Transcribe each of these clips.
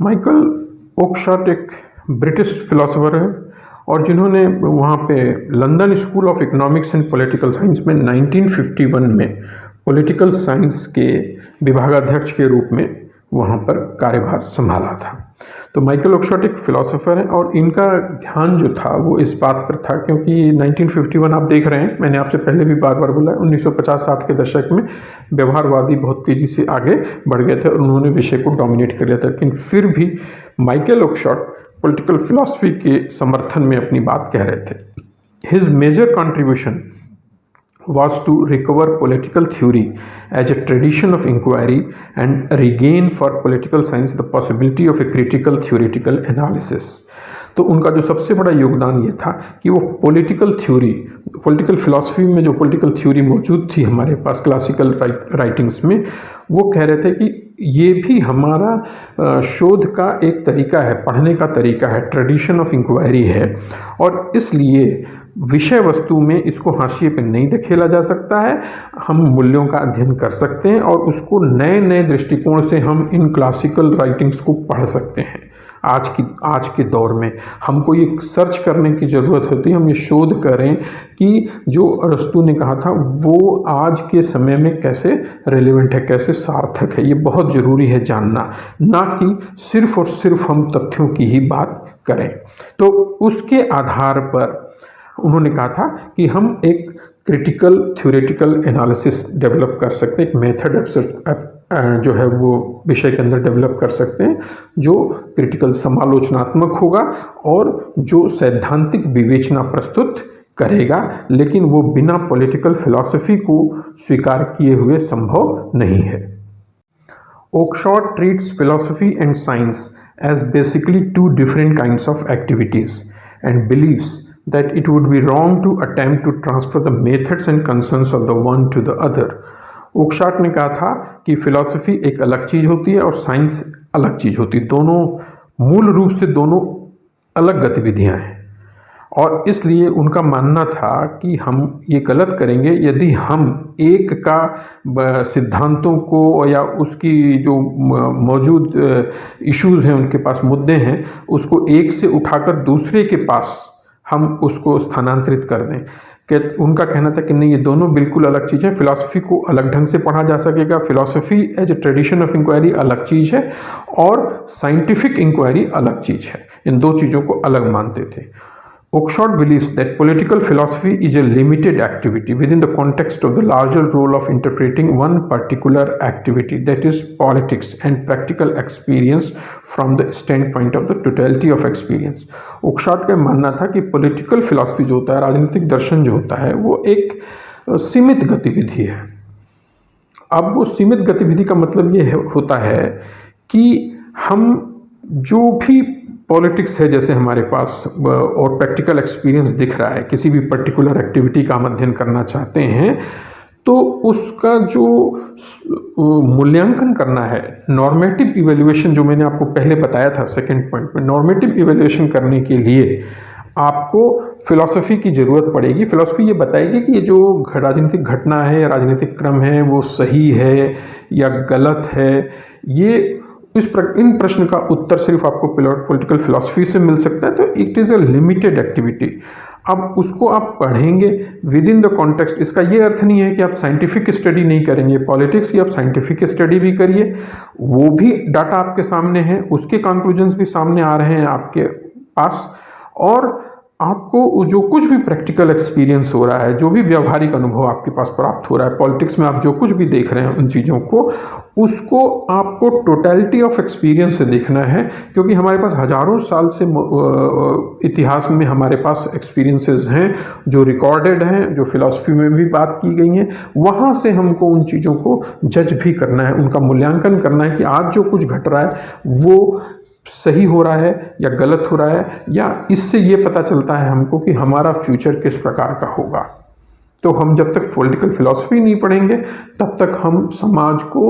Michael ओकशाट एक British philosopher है और जिन्होंने वहाँ पे London school of economics and political science में 1951 में पॉलिटिकल साइंस के विभागाध्यक्ष के रूप में वहाँ पर कार्यभार संभाला था। तो माइकल ओकशाट एक फिलोसोफर है और इनका ध्यान जो था वो इस बात पर था, क्योंकि 1951 आप देख रहे हैं, मैंने आपसे पहले भी बार बार बोला, 1950-60 के दशक में व्यवहारवादी बहुत तेज़ी से आगे बढ़ गए थे और उन्होंने विषय को डोमिनेट कर लिया था। लेकिन फिर भी माइकल ओकशाट पॉलिटिकल फिलॉसफी के समर्थन में अपनी बात कह रहे थे। His major contribution was to recover political theory as a tradition of inquiry and regain for political science the possibility of a critical theoretical analysis। तो उनका जो सबसे बड़ा योगदान ये था कि वो पॉलिटिकल थ्योरी, पॉलिटिकल फिलॉसफी में जो पॉलिटिकल थ्योरी मौजूद थी हमारे पास क्लासिकल राइटिंग्स में, वो कह रहे थे कि ये भी हमारा शोध का एक तरीका है, पढ़ने का तरीका है, ट्रेडिशन ऑफ इंक्वायरी है और इसलिए विषय वस्तु में इसको हाशिए पे नहीं धकेला जा सकता है। हम मूल्यों का अध्ययन कर सकते हैं और उसको नए नए दृष्टिकोण से हम इन क्लासिकल राइटिंग्स को पढ़ सकते हैं। आज के दौर में हमको ये सर्च करने की ज़रूरत होती है, हम ये शोध करें कि जो अरस्तू ने कहा था वो आज के समय में कैसे रेलेवेंट है, कैसे सार्थक है। ये बहुत ज़रूरी है जानना, ना कि सिर्फ और सिर्फ हम तथ्यों की ही बात करें। तो उसके आधार पर उन्होंने कहा था कि हम एक क्रिटिकल थ्योरेटिकल एनालिसिस डेवलप कर सकते हैं, एक मेथड जो है वो विषय के अंदर डेवलप कर सकते हैं जो क्रिटिकल समालोचनात्मक होगा और जो सैद्धांतिक विवेचना प्रस्तुत करेगा, लेकिन वो बिना पॉलिटिकल फिलॉसफी को स्वीकार किए हुए संभव नहीं है। Oakeshott treats philosophy and science as basically two different kinds of activities and believes that it would be wrong to attempt to transfer the methods and concerns of the one to the other। ओकशाट ने कहा था कि philosophy एक अलग चीज़ होती है और science अलग चीज़ होती है, दोनों मूल रूप से दोनों अलग गतिविधियां हैं और इसलिए उनका मानना था कि हम ये गलत करेंगे यदि हम एक का सिद्धांतों को या उसकी जो मौजूद इश्यूज़ हैं, उनके पास मुद्दे हैं, उसको एक से उठाकर दूसरे के पास हम उसको स्थानांतरित कर दें। कि उनका कहना था कि नहीं, ये दोनों बिल्कुल अलग चीज़ है। फिलॉसफी को अलग ढंग से पढ़ा जा सकेगा, philosophy as a tradition of inquiry अलग चीज़ है और साइंटिफिक इंक्वायरी अलग चीज़ है। इन दो चीज़ों को अलग मानते थे। Oakeshott believes that political philosophy is a limited activity within the context of the larger role of interpreting one particular activity, that is politics and practical experience from the standpoint of the totality of experience। Oakeshott का मानना था कि political philosophy जो होता है, राजनीतिक दर्शन जो होता है, वो एक सीमित गतिविधि है। अब वो सीमित गतिविधि का मतलब ये होता है कि हम जो भी पॉलिटिक्स है, जैसे हमारे पास और प्रैक्टिकल एक्सपीरियंस दिख रहा है, किसी भी पर्टिकुलर एक्टिविटी का हम अध्ययन करना चाहते हैं तो उसका जो मूल्यांकन करना है, नॉर्मेटिव इवैल्यूएशन, जो मैंने आपको पहले बताया था सेकंड पॉइंट में, नॉर्मेटिव इवैल्यूएशन करने के लिए आपको फिलॉसफी की ज़रूरत पड़ेगी। फिलॉसफी ये बताएगी कि ये जो राजनीतिक घटना है या राजनीतिक क्रम है वो सही है या गलत है। ये इन प्रश्न का उत्तर सिर्फ आपको पॉलिटिकल फिलॉसफी से मिल सकता है। तो it is a limited activity. अब उसको आप पढ़ेंगे विद इन द कॉन्टेक्स्ट। इसका ये अर्थ नहीं है कि आप साइंटिफिक स्टडी नहीं करेंगे, पॉलिटिक्स की आप साइंटिफिक स्टडी भी करिए, वो भी डाटा आपके सामने है, उसके कंक्लूजन्स भी सामने आ रहे हैं आपके पास, और आपको जो कुछ भी प्रैक्टिकल एक्सपीरियंस हो रहा है, जो भी व्यावहारिक अनुभव आपके पास प्राप्त हो रहा है, पॉलिटिक्स में आप जो कुछ भी देख रहे हैं उन चीज़ों को, उसको आपको टोटलिटी ऑफ एक्सपीरियंस से देखना है, क्योंकि हमारे पास हजारों साल से इतिहास में हमारे पास एक्सपीरियंसेस हैं जो रिकॉर्डेड हैं, जो फिलॉसफी में भी बात की गई हैं। वहाँ से हमको उन चीज़ों को जज भी करना है, उनका मूल्यांकन करना है कि आज जो कुछ घट रहा है वो सही हो रहा है या गलत हो रहा है, या इससे ये पता चलता है हमको कि हमारा फ्यूचर किस प्रकार का होगा। तो हम जब तक पॉलिटिकल फिलॉसफी नहीं पढ़ेंगे तब तक हम समाज को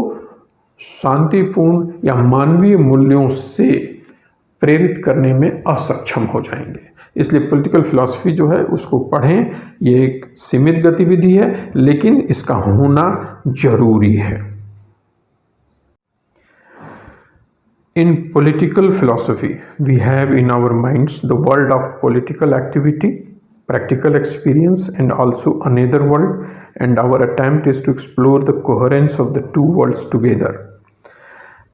शांतिपूर्ण या मानवीय मूल्यों से प्रेरित करने में असक्षम हो जाएंगे। इसलिए पॉलिटिकल फिलॉसफी जो है उसको पढ़ें। ये एक सीमित गतिविधि है लेकिन इसका होना जरूरी है। In political philosophy, we have in our minds the world of political activity, practical experience, and also another world, and our attempt is to explore the coherence of the two worlds together.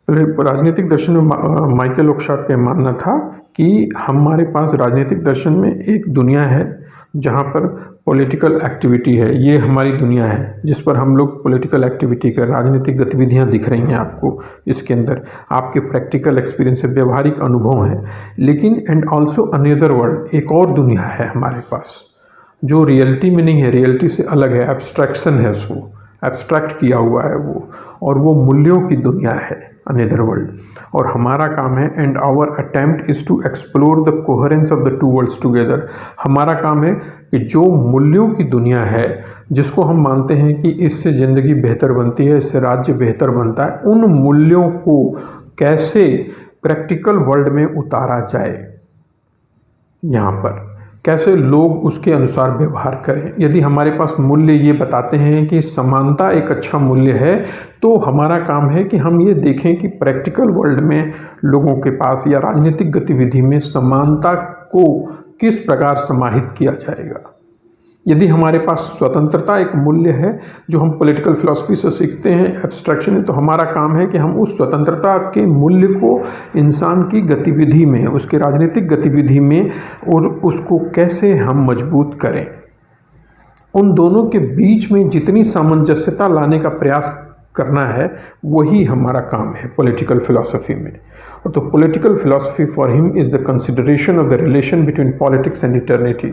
राजनीतिक दर्शन में Michael ओकशाट का मानना था कि हमारे पास राजनीतिक दर्शन में एक दुनिया है जहाँ पर पॉलिटिकल एक्टिविटी है, ये हमारी दुनिया है जिस पर हम लोग पॉलिटिकल एक्टिविटी कर, राजनीतिक गतिविधियाँ दिख रही हैं आपको, इसके अंदर आपके प्रैक्टिकल एक्सपीरियंस है, व्यवहारिक अनुभव है। लेकिन एंड ऑल्सो अनदर वर्ल्ड, एक और दुनिया है हमारे पास जो रियलिटी में नहीं है, रियलिटी से अलग है, एब्स्ट्रैक्शन है, उसको एब्स्ट्रैक्ट किया हुआ है वो, और वो मूल्यों की दुनिया है, अनदर वर्ल्ड। और हमारा काम है and our attempt is to explore the coherence of the two worlds together. हमारा काम है कि जो मूल्यों की दुनिया है जिसको हम मानते हैं कि इससे ज़िंदगी बेहतर बनती है, इससे राज्य बेहतर बनता है, उन मूल्यों को कैसे प्रैक्टिकल वर्ल्ड में उतारा जाए, यहाँ पर कैसे लोग उसके अनुसार व्यवहार करें। यदि हमारे पास मूल्य ये बताते हैं कि समानता एक अच्छा मूल्य है, तो हमारा काम है कि हम ये देखें कि प्रैक्टिकल वर्ल्ड में लोगों के पास या राजनीतिक गतिविधि में समानता को किस प्रकार समाहित किया जाएगा। यदि हमारे पास स्वतंत्रता एक मूल्य है जो हम पॉलिटिकल फिलॉसफी से सीखते हैं, एब्स्ट्रैक्शन है, तो हमारा काम है कि हम उस स्वतंत्रता के मूल्य को इंसान की गतिविधि में, उसके राजनीतिक गतिविधि में, और उसको कैसे हम मजबूत करें। उन दोनों के बीच में जितनी सामंजस्यता लाने का प्रयास करना है, वही हमारा काम है पॉलिटिकल फिलॉसफी में। और तो political philosophy for him is the consideration of the relation between politics and eternity.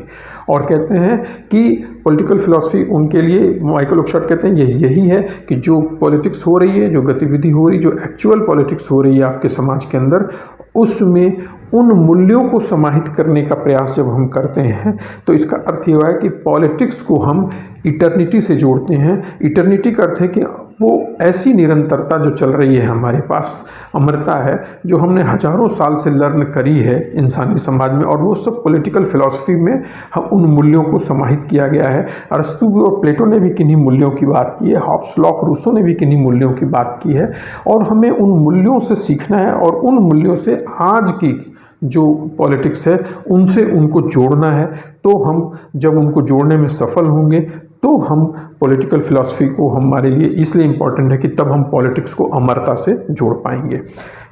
और कहते हैं कि पॉलिटिकल फिलॉसफी उनके लिए, माइकल ओकशाट कहते हैं, यही है कि जो पॉलिटिक्स हो रही है, जो गतिविधि हो रही, जो एक्चुअल पॉलिटिक्स हो रही है आपके समाज के अंदर, उसमें उन मूल्यों को समाहित करने का प्रयास जब हम करते हैं, तो इसका अर्थ ये हुआ है कि पॉलिटिक्स को हम इटर्निटी से जोड़ते हैं। इटर्निटी का अर्थ है कि वो ऐसी निरंतरता जो चल रही है हमारे पास, अमरता है, जो हमने हजारों साल से लर्न करी है इंसानी समाज में, और वो सब पॉलिटिकल फिलॉसफी में हम उन मूल्यों को समाहित किया गया है। अरस्तु और प्लेटो ने भी किन्हीं मूल्यों की बात की है, हॉब्स, लॉक, रूसो ने भी किन्हीं मूल्यों की बात की है, और हमें उन मूल्यों से सीखना है और उन मूल्यों से आज की जो पॉलिटिक्स है उनसे उनको जोड़ना है। तो हम जब उनको जोड़ने में सफल होंगे तो हम पॉलिटिकल फिलॉसफी को, हमारे लिए इसलिए इम्पॉर्टेंट है कि तब हम पॉलिटिक्स को अमरता से जोड़ पाएंगे।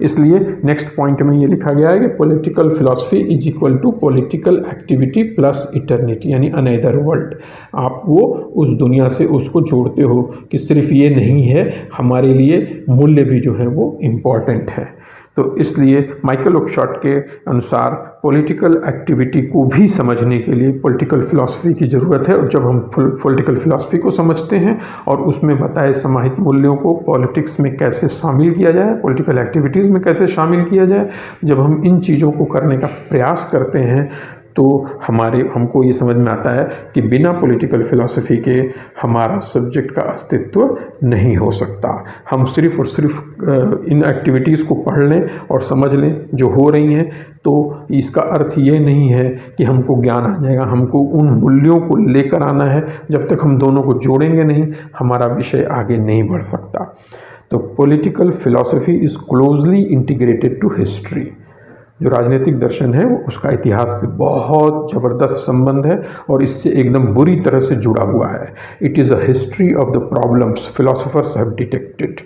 इसलिए नेक्स्ट पॉइंट में ये लिखा गया है कि political philosophy is equal to political activity plus eternity, यानी अनदर वर्ल्ड। आप वो उस दुनिया से उसको जोड़ते हो कि सिर्फ ये नहीं है, हमारे लिए मूल्य भी जो है वो इम्पॉर्टेंट है। तो इसलिए माइकल ओकशाट के अनुसार पॉलिटिकल एक्टिविटी को भी समझने के लिए पॉलिटिकल फिलॉसफी की ज़रूरत है। और जब हम पॉलिटिकल फिलॉसफी को समझते हैं और उसमें बताए समाहित मूल्यों को पॉलिटिक्स में कैसे शामिल किया जाए, पॉलिटिकल एक्टिविटीज़ में कैसे शामिल किया जाए, जब हम इन चीज़ों को करने का प्रयास करते हैं, तो हमको ये समझ में आता है कि बिना पॉलिटिकल फिलॉसफी के हमारा सब्जेक्ट का अस्तित्व नहीं हो सकता। हम सिर्फ और सिर्फ इन एक्टिविटीज़ को पढ़ लें और समझ लें जो हो रही हैं, तो इसका अर्थ ये नहीं है कि हमको ज्ञान आ जाएगा। हमको उन मूल्यों को लेकर आना है। जब तक हम दोनों को जोड़ेंगे नहीं, हमारा विषय आगे नहीं बढ़ सकता। तो political philosophy is closely integrated to history. जो राजनीतिक दर्शन है वो उसका इतिहास से बहुत ज़बरदस्त संबंध है और इससे एकदम बुरी तरह से जुड़ा हुआ है। It is a history of the problems philosophers have detected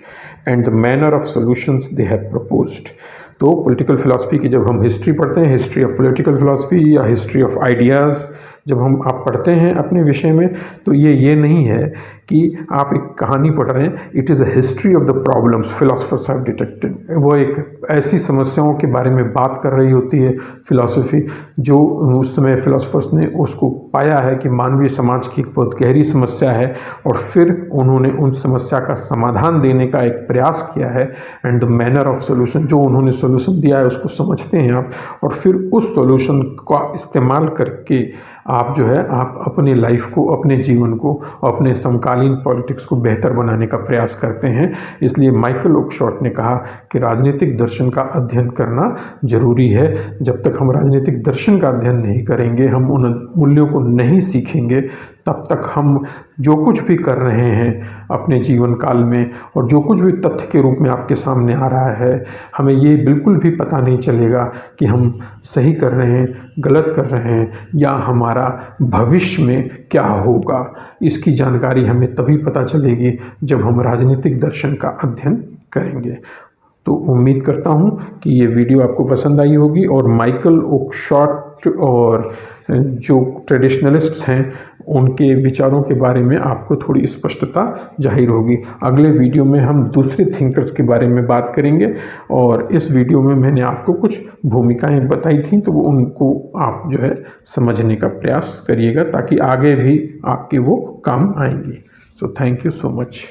and the manner of solutions they have proposed. तो पॉलिटिकल फिलॉसफी की जब हम हिस्ट्री पढ़ते हैं, हिस्ट्री ऑफ पॉलिटिकल फिलॉसफी या हिस्ट्री ऑफ आइडियाज़ जब आप पढ़ते हैं अपने विषय में, तो ये नहीं है कि आप एक कहानी पढ़ रहे हैं। It is a history of the problems philosophers have detected. वो एक ऐसी समस्याओं के बारे में बात कर रही होती है फिलॉसफी, जो उस समय फिलोसोफर्स ने उसको पाया है कि मानवीय समाज की एक बहुत गहरी समस्या है, और फिर उन्होंने उन समस्या का समाधान देने का एक प्रयास किया है। And the manner of solution, जो उन्होंने सोल्यूशन दिया है उसको समझते हैं आप, और फिर उस सोल्यूशन का इस्तेमाल करके आप जो है आप अपने लाइफ को, अपने जीवन को, अपने समकालीन पॉलिटिक्स को बेहतर बनाने का प्रयास करते हैं। इसलिए माइकल ओकशाट ने कहा कि राजनीतिक दर्शन का अध्ययन करना जरूरी है। जब तक हम राजनीतिक दर्शन का अध्ययन नहीं करेंगे, हम उन मूल्यों को नहीं सीखेंगे, तब तक हम जो कुछ भी कर रहे हैं अपने जीवन काल में और जो कुछ भी तथ्य के रूप में आपके सामने आ रहा है, हमें ये बिल्कुल भी पता नहीं चलेगा कि हम सही कर रहे हैं, गलत कर रहे हैं, या हमारा भविष्य में क्या होगा। इसकी जानकारी हमें तभी पता चलेगी जब हम राजनीतिक दर्शन का अध्ययन करेंगे। तो उम्मीद करता हूँ कि ये वीडियो आपको पसंद आई होगी और माइकल ओकशॉट और जो ट्रेडिशनलिस्ट्स हैं उनके विचारों के बारे में आपको थोड़ी स्पष्टता जाहिर होगी। अगले वीडियो में हम दूसरे थिंकर्स के बारे में बात करेंगे और इस वीडियो में मैंने आपको कुछ भूमिकाएं बताई थी, तो वो उनको आप जो है समझने का प्रयास करिएगा ताकि आगे भी आपके वो काम आएंगी। So thank you so much.